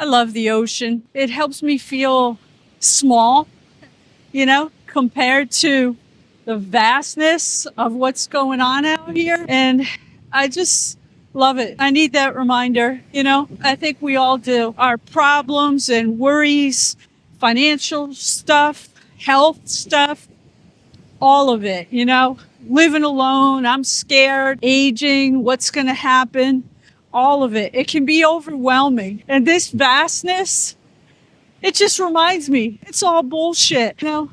I love the ocean. It helps me feel small, compared to the vastness of what's going on out here. And I just love it. I need that reminder, I think we all do. Our problems and worries, financial stuff, health stuff, all of it, living alone, I'm scared, aging, what's going to happen, all of it. It can be overwhelming. And this vastness, it just reminds me, it's all bullshit. The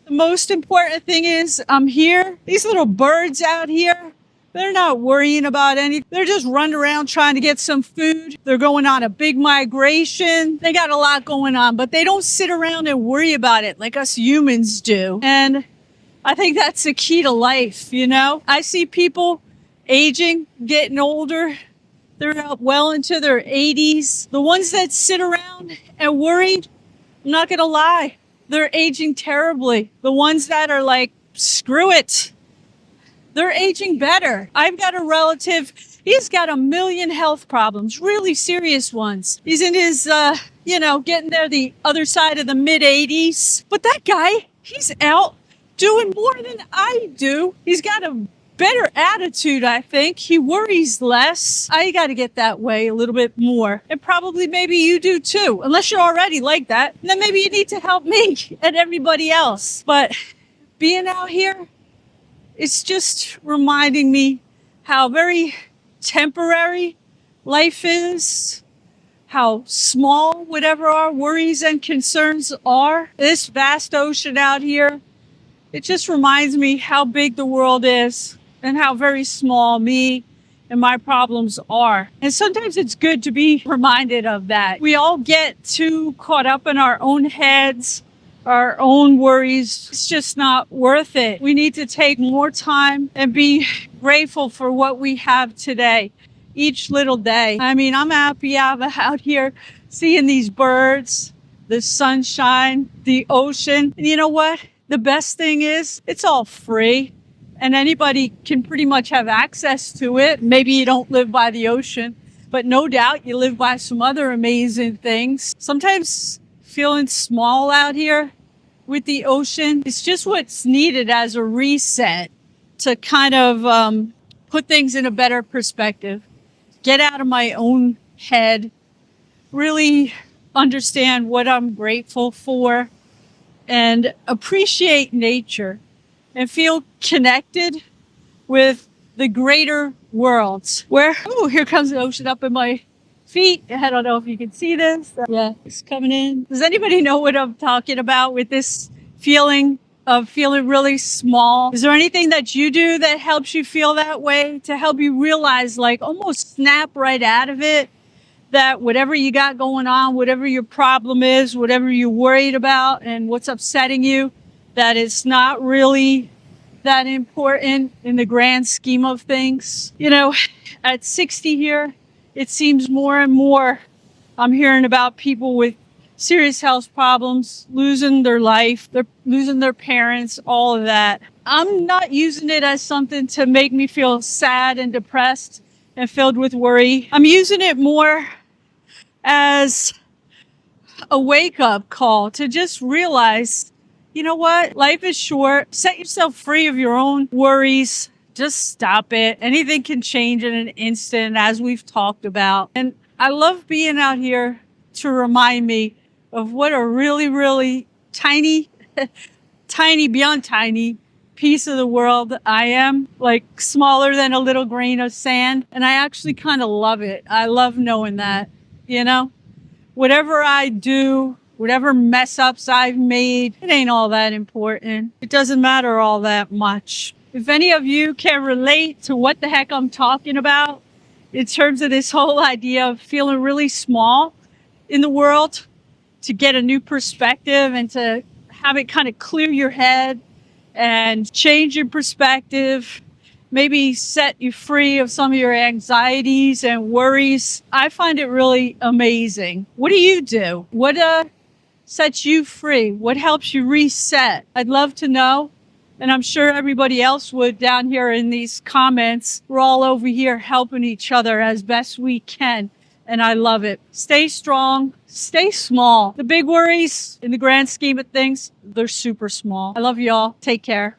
most important thing is I'm here. These little birds out here, they're not worrying about anything. They're just running around trying to get some food. They're going on a big migration. They got a lot going on, but they don't sit around and worry about it like us humans do. And I think that's the key to life, I see people aging, getting older. They're well into their 80s. The ones that sit around and worried, I'm not going to lie, they're aging terribly. The ones that are like, screw it, they're aging better. I've got a relative, he's got a million health problems, really serious ones. He's in his, getting there the other side of the mid-80s. But that guy, he's out doing more than I do. He's got a better attitude, I think. He worries less. I got to get that way a little bit more. And probably maybe you do too. Unless you're already like that, then maybe you need to help me and everybody else. But being out here, it's just reminding me how very temporary life is, how small whatever our worries and concerns are. This vast ocean out here, it just reminds me how big the world is and how very small me and my problems are. And sometimes it's good to be reminded of that. We all get too caught up in our own heads, our own worries. It's just not worth it. We need to take more time and be grateful for what we have today, each little day. I mean, I'm happy I'm out here seeing these birds, the sunshine, the ocean. And you know what? The best thing is it's all free and anybody can pretty much have access to it. Maybe you don't live by the ocean, but no doubt you live by some other amazing things. Sometimes feeling small out here with the ocean, it's just what's needed as a reset to kind of put things in a better perspective, get out of my own head, really understand what I'm grateful for, and appreciate nature and feel connected with the greater worlds. Here comes the ocean up in my feet. I don't know if you can see this. Yeah, it's coming in. Does anybody know what I'm talking about with this feeling of feeling really small? Is there anything that you do that helps you feel that way, to help you realize, like almost snap right out of it, that whatever you got going on, whatever your problem is, whatever you're worried about and what's upsetting you, that it's not really that important in the grand scheme of things? At 60 here, it seems more and more I'm hearing about people with serious health problems, losing their life, they're losing their parents, all of that. I'm not using it as something to make me feel sad and depressed and filled with worry. I'm using it more as a wake-up call to just realize, you know what? Life is short. Set yourself free of your own worries. Just stop it. Anything can change in an instant, as we've talked about. And I love being out here to remind me of what a really, really tiny, tiny, beyond tiny piece of the world I am, like smaller than a little grain of sand. And I actually kind of love it. I love knowing that, whatever I do, whatever mess ups I've made, it ain't all that important. It doesn't matter all that much. If any of you can relate to what the heck I'm talking about in terms of this whole idea of feeling really small in the world, to get a new perspective and to have it kind of clear your head and change your perspective, maybe set you free of some of your anxieties and worries, I find it really amazing. What do you do? What sets you free? What helps you reset? I'd love to know. And I'm sure everybody else would down here in these comments. We're all over here helping each other as best we can and I love it. Stay strong, stay small. The big worries in the grand scheme of things, they're super small. I love you all. Take care.